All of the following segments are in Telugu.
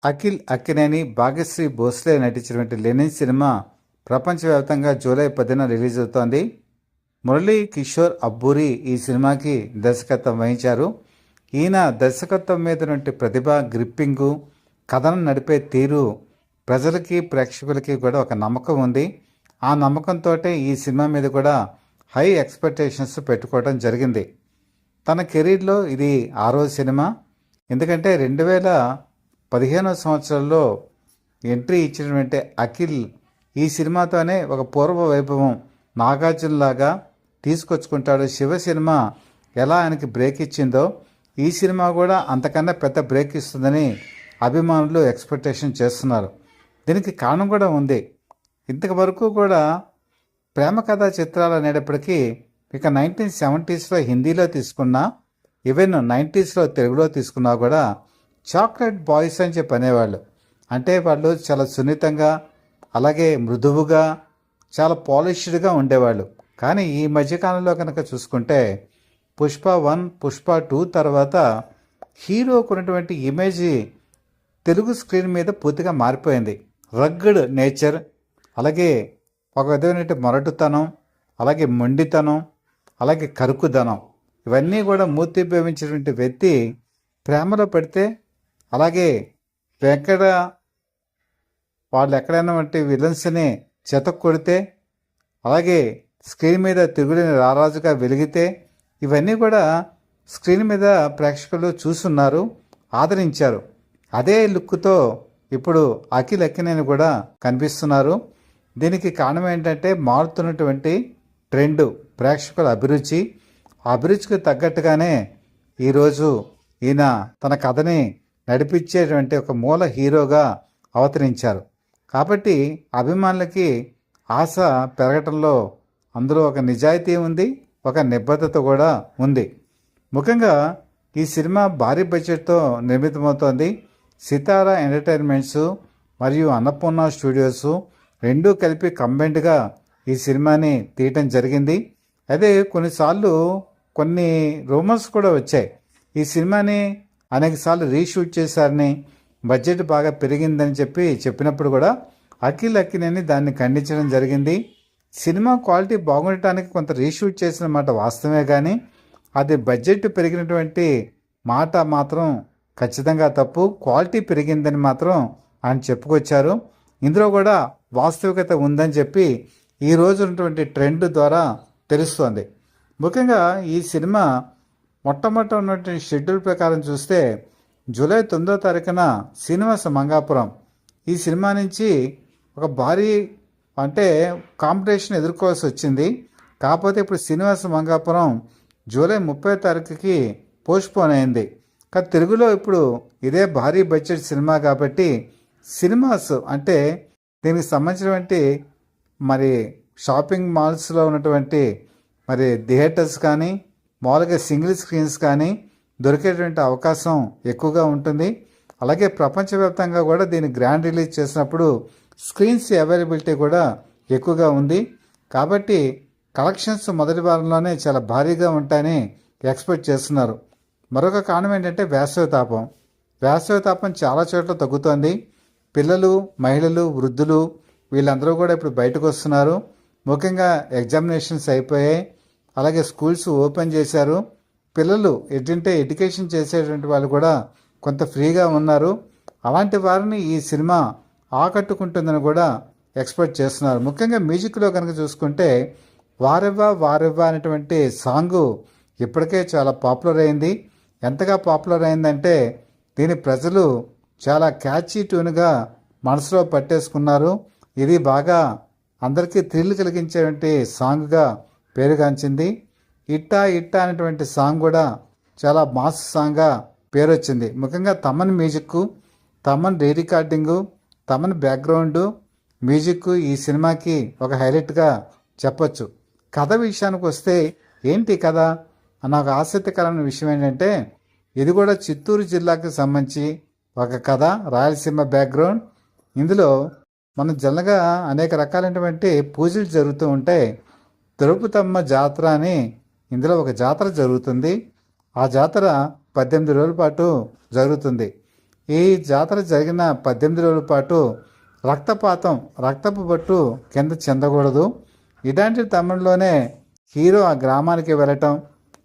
అఖిల్ అక్కినేని, భాగ్యశ్రీ భోస్లే నటించినటువంటి లెనిన్ సినిమా ప్రపంచవ్యాప్తంగా జూలై 10న రిలీజ్ అవుతోంది. మురళీ కిషోర్ అబ్బూరి ఈ సినిమాకి దర్శకత్వం వహించారు. ఈయన దర్శకత్వం మీద నుండి ప్రతిభ, గ్రిప్పింగు, కథను నడిపే తీరు ప్రజలకి, ప్రేక్షకులకి కూడా ఒక నమ్మకం ఉంది. ఆ నమ్మకంతో ఈ సినిమా మీద కూడా హై ఎక్స్పెక్టేషన్స్ పెట్టుకోవడం జరిగింది. తన కెరీర్లో ఇది 6వ సినిమా. ఎందుకంటే 2015వ సంవత్సరంలో ఎంట్రీ ఇచ్చినటువంటి అఖిల్ ఈ సినిమాతోనే ఒక పూర్వ వైభవం నాగార్జునలాగా తీసుకొచ్చుకుంటాడు. శివ సినిమా ఎలా ఆయనకి బ్రేక్ ఇచ్చిందో ఈ సినిమా కూడా అంతకన్నా పెద్ద బ్రేక్ ఇస్తుందని అభిమానులు ఎక్స్పెక్టేషన్ చేస్తున్నారు. దీనికి కారణం కూడా ఉంది. ఇంతవరకు కూడా ప్రేమ కథా చిత్రాలు అనేటప్పటికీ ఇక 1970sలో హిందీలో తీసుకున్నా, ఈవెన్ 90sలో తెలుగులో తీసుకున్నా కూడా చాక్లెట్ బాయ్స్ అని చెప్పి అనేవాళ్ళు. అంటే వాళ్ళు చాలా సున్నితంగా, అలాగే మృదువుగా, చాలా పాలిష్డ్గా ఉండేవాళ్ళు. కానీ ఈ మధ్యకాలంలో కనుక చూసుకుంటే పుష్ప 1, పుష్ప 2 తర్వాత హీరోకు ఉన్నటువంటి ఇమేజ్ తెలుగు స్క్రీన్ మీద పూర్తిగా మారిపోయింది. రగ్గడ్ నేచర్, అలాగే ఒక విధమైన మొరటుతనం, అలాగే మొండితనం, అలాగే కరుకుదనం, ఇవన్నీ కూడా మూర్తిభవించినటువంటి వ్యక్తి ప్రేమలో పెడితే, అలాగే ఎక్కడ వాళ్ళు ఎక్కడైనా వంటి విలన్స్ని చెతకు కొడితే, అలాగే స్క్రీన్ మీద తిరుగులేని రారాజుగా వెలిగితే, ఇవన్నీ కూడా స్క్రీన్ మీద ప్రేక్షకులు చూస్తున్నారు, ఆదరించారు. అదే లుక్తో ఇప్పుడు అఖిల్ అక్కినేని కూడా కనిపిస్తున్నారు. దీనికి కారణం ఏంటంటే మారుతున్నటువంటి ట్రెండ్, ప్రేక్షకుల అభిరుచి. ఆ అభిరుచికి తగ్గట్టుగానే ఈరోజు ఈయన తన కథని నడిపించేటువంటి ఒక మూల హీరోగా అవతరించారు. కాబట్టి అభిమానులకి ఆశ పెరగటంలో అందులో ఒక నిజాయితీ ఉంది, ఒక నిబద్ధత కూడా ఉంది. ముఖ్యంగా ఈ సినిమా భారీ బడ్జెట్తో నిర్మితమవుతోంది. సితారా ఎంటర్టైన్మెంట్స్ మరియు అన్నపూర్ణ స్టూడియోస్ రెండూ కలిపి కంబైన్డ్గా ఈ సినిమాని తీయటం జరిగింది. అదే కొన్నిసార్లు కొన్ని రూమర్స్ కూడా వచ్చాయి. ఈ సినిమాని అనేకసార్లు రీషూట్ చేశారని, బడ్జెట్ బాగా పెరిగిందని చెప్పినప్పుడు కూడా అఖిల్ అక్కినేని దాన్ని ఖండించడం జరిగింది. సినిమా క్వాలిటీ బాగుండటానికి కొంత రీషూట్ చేసిన మాట వాస్తవమే, కానీ అది బడ్జెట్ పెరిగినటువంటి మాట మాత్రం ఖచ్చితంగా తప్పు. క్వాలిటీ పెరిగిందని మాత్రం ఆయన చెప్పుకొచ్చారు. ఇందులో కూడా వాస్తవికత ఉందని చెప్పి ఈ రోజు ఉన్నటువంటి ట్రెండ్ ద్వారా తెలుస్తోంది. ముఖ్యంగా ఈ సినిమా మొట్టమొదట ఉన్నటువంటి షెడ్యూల్ ప్రకారం చూస్తే జూలై 9వ తారీఖున శ్రీనివాస మంగాపురం ఈ సినిమా నుంచి ఒక భారీ అంటే కాంపిటీషన్ ఎదుర్కోవాల్సి వచ్చింది. కాకపోతే ఇప్పుడు శ్రీనివాస మంగాపురం జూలై 30వ తారీఖుకి పోస్ట్పోన్ అయింది. కానీ తెలుగులో ఇప్పుడు ఇదే భారీ బడ్జెట్ సినిమా కాబట్టి సినిమాస్ అంటే దీనికి సంబంధించినటువంటి మరి షాపింగ్ మాల్స్లో ఉన్నటువంటి మరి థియేటర్స్ కానీ, మామూలుగా సింగిల్ స్క్రీన్స్ కానీ దొరికేటువంటి అవకాశం ఎక్కువగా ఉంటుంది. అలాగే ప్రపంచవ్యాప్తంగా కూడా దీన్ని గ్రాండ్ రిలీజ్ చేసినప్పుడు స్క్రీన్స్ అవైలబిలిటీ కూడా ఎక్కువగా ఉంది. కాబట్టి కలెక్షన్స్ మొదటి వారంలోనే చాలా భారీగా ఉంటాయని ఎక్స్పెక్ట్ చేస్తున్నారు. మరొక కారణం ఏంటంటే వేసవి తాపం చాలా చోట్ల తగ్గుతోంది. పిల్లలు, మహిళలు, వృద్ధులు వీళ్ళందరూ కూడా ఇప్పుడు బయటకు వస్తున్నారు. ముఖ్యంగా ఎగ్జామినేషన్స్ అయిపోయాయి, అలాగే స్కూల్స్ ఓపెన్ చేశారు. పిల్లలు ఎడ్యుకేషన్ చేసేటువంటి వాళ్ళు కూడా కొంత ఫ్రీగా ఉన్నారు. అలాంటి వారిని ఈ సినిమా ఆకట్టుకుంటుందని కూడా ఎక్స్పెక్ట్ చేస్తున్నారు. ముఖ్యంగా మ్యూజిక్లో కనుక చూసుకుంటే వారెవ్వ అనేటువంటి సాంగు ఇప్పటికే చాలా పాపులర్ అయింది. ఎంతగా పాపులర్ అయిందంటే దీని ప్రజలు చాలా క్యాచీ ట్యూన్గా మనసులో పట్టేసుకున్నారు. ఇది బాగా అందరికీ థ్రిల్ కలిగించేటువంటి సాంగ్గా పేరుగాంచింది. ఇట్టా అనేటువంటి సాంగ్ కూడా చాలా మాస్ సాంగ్గా పేరు వచ్చింది. ముఖ్యంగా Thaman music, Thaman rerecording, Thaman background music ఈ సినిమాకి ఒక హైలైట్గా చెప్పొచ్చు. కథ విషయానికి వస్తే ఏంటి కథ అన్న ఒక ఆసక్తికరమైన విషయం ఏంటంటే ఇది కూడా చిత్తూరు జిల్లాకి సంబంధించి ఒక కథ, రాయలసీమ బ్యాక్గ్రౌండ్. ఇందులో మన జనరల్గా అనేక రకాలైనటువంటి పూజలు జరుగుతూ ఉంటాయి. తిరుపతమ్మ జాతర అని ఇందులో ఒక జాతర జరుగుతుంది. ఆ జాతర 18 రోజుల పాటు జరుగుతుంది. ఈ జాతర జరిగిన 18 రోజుల పాటు రక్తపాతం, రక్తపు బొట్టు కింద చెందకూడదు. ఇలాంటి తరుణంలోనే హీరో ఆ గ్రామానికి వెళ్ళటం,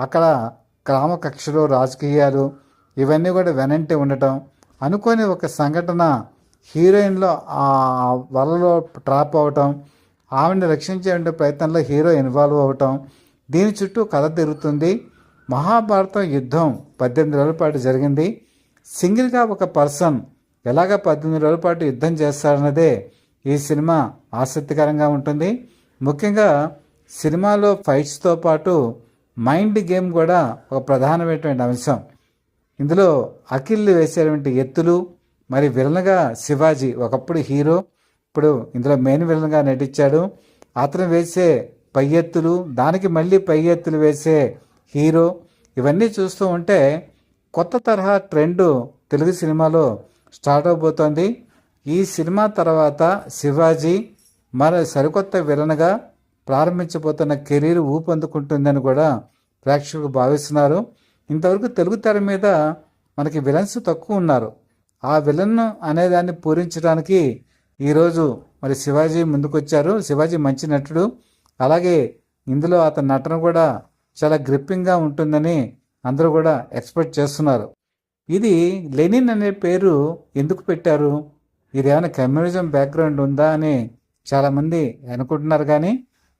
అక్కడ గ్రామ కక్షలు, రాజకీయాలు ఇవన్నీ కూడా వెనంటి ఉండటం, అనుకోని ఒక సంఘటన హీరోయిన్లో ఆ వలలో ట్రాప్ అవటం, ఆమెను రక్షించే ప్రయత్నంలో హీరో ఇన్వాల్వ్ అవ్వటం, దీని చుట్టూ కథ తిరుగుతుంది. మహాభారతం యుద్ధం 18 రోజుల పాటు జరిగింది. సింగిల్గా ఒక పర్సన్ ఎలాగ 18 రోజుల పాటు యుద్ధం చేస్తారన్నదే ఈ సినిమా ఆసక్తికరంగా ఉంటుంది. ముఖ్యంగా సినిమాలో ఫైట్స్తో పాటు మైండ్ గేమ్ కూడా ఒక ప్రధానమైనటువంటి అంశం. ఇందులో అఖిల్ వేసేటువంటి ఎత్తులు, మరి విలన్గా శివాజీ ఒకప్పుడు హీరో, ఇప్పుడు ఇందులో మెయిన్ విలన్గా నటించాడు. అతను వేసే పై ఎత్తులు, దానికి మళ్ళీ పై ఎత్తులు వేసే హీరో, ఇవన్నీ చూస్తూ ఉంటే కొత్త తరహా ట్రెండ్ తెలుగు సినిమాలో స్టార్ట్ అవబోతోంది. ఈ సినిమా తర్వాత శివాజీ మరో సరికొత్త విలన్గా ప్రారంభించబోతున్న కెరీర్ ఊపందుకుంటుందని కూడా ప్రేక్షకులు భావిస్తున్నారు. ఇంతవరకు తెలుగు తెర మీద మనకి విలన్స్ తక్కువ ఉన్నారు. ఆ విలన్ అనేదాన్ని పూరించడానికి ఈరోజు మరి శివాజీ ముందుకొచ్చారు. శివాజీ మంచి నటుడు, అలాగే ఇందులో అతని నటన కూడా చాలా గ్రిప్పింగ్గా ఉంటుందని అందరూ కూడా ఎక్స్పెక్ట్ చేస్తున్నారు. ఇది లెనిన్ అనే పేరు ఎందుకు పెట్టారు, ఇది ఏమైనా కమ్యూనిజం బ్యాక్గ్రౌండ్ ఉందా అని చాలామంది అనుకుంటున్నారు. కానీ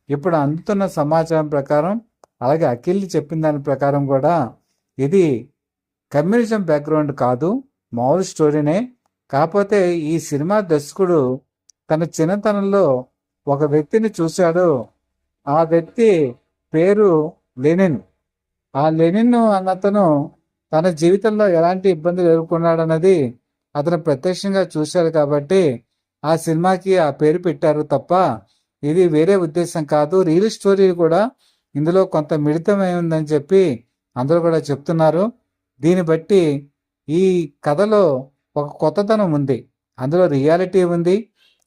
ఇప్పుడు అందుతున్న సమాచారం ప్రకారం, అలాగే అఖిల్ చెప్పిన దాని ప్రకారం కూడా ఇది కమ్యూనిజం బ్యాక్గ్రౌండ్ కాదు, మామూలు స్టోరీనే. కాకపోతే ఈ సినిమా దర్శకుడు తన చిన్నతనంలో ఒక వ్యక్తిని చూశాడు. ఆ వ్యక్తి పేరు లెనిన్. ఆ లెనిన్ అన్నతను తన జీవితంలో ఎలాంటి ఇబ్బందులు ఎదుర్కొన్నాడన్నది అతను ప్రత్యక్షంగా చూశాడు కాబట్టి ఆ సినిమాకి ఆ పేరు పెట్టారు తప్ప ఇది వేరే ఉద్దేశం కాదు. రియల్ స్టోరీ కూడా ఇందులో కొంత మిళితమై ఉందని చెప్పి అందరూ కూడా చెప్తున్నారు. దీన్ని బట్టి ఈ కథలో ఒక కొత్తదనం ఉంది, అందులో రియాలిటీ ఉంది,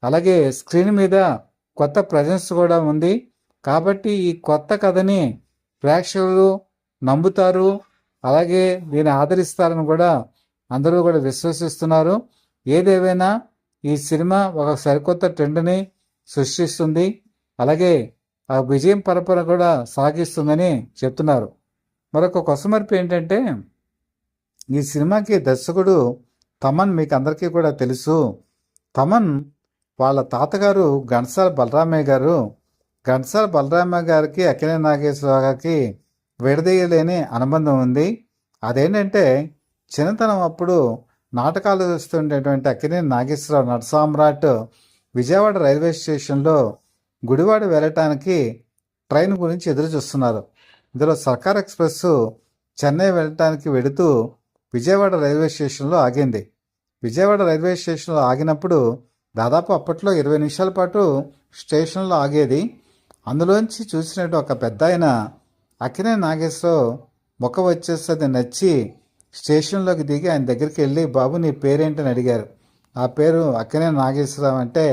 అలాగే స్క్రీన్ మీద కొత్త ప్రజెన్స్ కూడా ఉంది. కాబట్టి ఈ కొత్త కథని ప్రేక్షకులు నమ్ముతారు, అలాగే దీన్ని ఆదరిస్తారని కూడా అందరూ కూడా విశ్వసిస్తున్నారు. ఏదేమైనా ఈ సినిమా ఒక సరికొత్త ట్రెండ్ని సృష్టిస్తుంది, అలాగే ఆ విజయం పరంపర కూడా సాగిస్తుందని చెప్తున్నారు. మరొక కొసమర్పు ఏంటంటే ఈ సినిమాకి దర్శకుడు తమన్, మీకు అందరికీ కూడా తెలుసు. తమన్ వాళ్ళ తాతగారు ఘంటసాల బలరామయ్య గారు. ఘంటసాల బలరామయ్య గారికి అక్కినేని నాగేశ్వరరావు గారికి విడదీయలేని అనుబంధం ఉంది. అదేంటంటే చిన్నతనం అప్పుడు నాటకాలు చూస్తుండేటువంటి అక్కినేని నాగేశ్వరరావు నటసామ్రాట్ విజయవాడ రైల్వే స్టేషన్లో గుడివాడ వెళ్ళటానికి ట్రైన్ గురించి ఎదురు చూస్తున్నారు. ఇందులో సర్కార్ ఎక్స్ప్రెస్ చెన్నై వెళ్ళటానికి వెళుతూ విజయవాడ రైల్వే స్టేషన్లో ఆగింది. విజయవాడ రైల్వే స్టేషన్లో ఆగినప్పుడు దాదాపు అప్పట్లో 20 నిమిషాల పాటు స్టేషన్లో ఆగేది. అందులోంచి చూసినట్టు ఒక పెద్ద ఆయన అక్కినేని నాగేశ్వరరావు ముఖ వచ్చేస్తుంది నచ్చి స్టేషన్లోకి దిగి ఆయన దగ్గరికి వెళ్ళి, బాబు నీ పేరేంటని అడిగారు. ఆ పేరు అక్కినేని నాగేశ్వరరావు అంటే,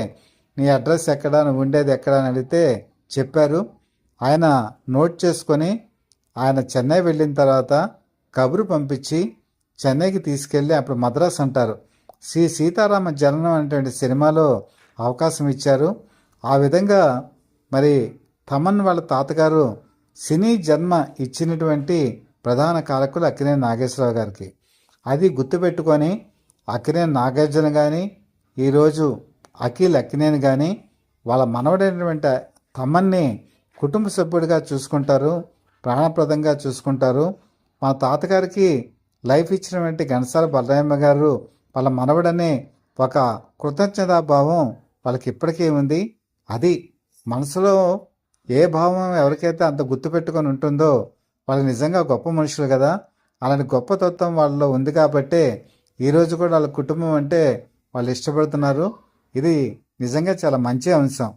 నీ అడ్రస్ ఎక్కడా, నువ్వు ఉండేది ఎక్కడా అని అడిగితే చెప్పారు. ఆయన నోట్ చేసుకొని ఆయన చెన్నై వెళ్ళిన తర్వాత కబురు పంపించి చెన్నైకి తీసుకెళ్ళి, అప్పుడు మద్రాస్ అంటారు, శ్రీ సీతారామ జననం అనేటువంటి సినిమాలో అవకాశం ఇచ్చారు. ఆ విధంగా మరి తమన్ వాళ్ళ తాతగారు సినీ జన్మ ఇచ్చినటువంటి ప్రధాన కారకులు అక్కినేని నాగేశ్వరరావు గారికి. అది గుర్తుపెట్టుకొని అక్కినేని నాగార్జున కానీ, ఈరోజు అఖిల్ అక్కినేని కానీ వాళ్ళ మనవడైనటువంటి తమన్ని కుటుంబ సభ్యుడిగా చూసుకుంటారు, ప్రాణప్రదంగా చూసుకుంటారు. మా తాతగారికి లైఫ్ ఇచ్చినటువంటి ఘంటసాల బలరామయ్య గారు వాళ్ళ మనవడనే ఒక కృతజ్ఞతాభావం వాళ్ళకి ఇప్పటికీ ఉంది. అది మనసులో ఏ భావం ఎవరికైతే అంత గుర్తుపెట్టుకొని ఉంటుందో వాళ్ళు నిజంగా గొప్ప మనుషులు కదా. అలాంటి గొప్ప తత్వం వాళ్ళలో ఉంది కాబట్టే ఈరోజు కూడా వాళ్ళ కుటుంబం అంటే వాళ్ళు ఇష్టపడుతున్నారు. ఇది నిజంగా చాలా మంచి అంశం.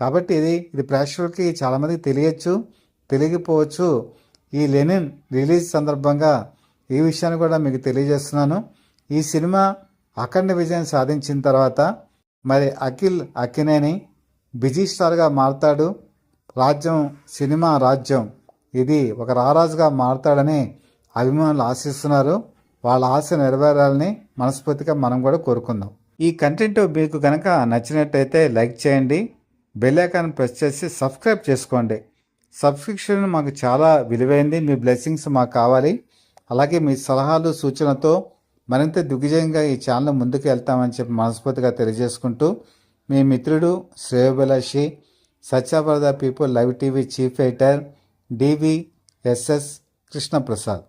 కాబట్టి ఇది ప్రేక్షకులకి చాలామందికి తెలియచ్చు, తెలియకపోవచ్చు. ఈ లెనిన్ రిలీజ్ సందర్భంగా ఈ విషయాన్ని కూడా మీకు తెలియజేస్తున్నాను. ఈ సినిమా అఖండ విజయం సాధించిన తర్వాత మరి అఖిల్ అక్కినేని బిజీ స్టార్గా మారుతాడు. రాజ్యం సినిమా రాజ్యం ఇది ఒక రారాజుగా మారుతాడని అభిమానులు ఆశిస్తున్నారు. వాళ్ళ ఆశ నెరవేరాలని మనస్ఫూర్తిగా మనం కూడా కోరుకుందాం. ఈ కంటెంట్ మీకు కనుక నచ్చినట్టయితే లైక్ చేయండి, బెల్ ఐకాన్ ప్రెస్ చేసి సబ్స్క్రైబ్ చేసుకోండి. సబ్స్క్రిప్షన్ మాకు చాలా విలువైంది. మీ బ్లెస్సింగ్స్ మాకు కావాలి. అలాగే మీ సలహాలు సూచనతో మరింత దిగ్విజయంగా ఈ ఛానల్ ముందుకు వెళ్తామని చెప్పి మనస్ఫూర్తిగా తెలియజేసుకుంటూ, మీ మిత్రుడు శ్రేయోభిలాషి Satya for the people live TV chief editor DVSS Krishnaprasad.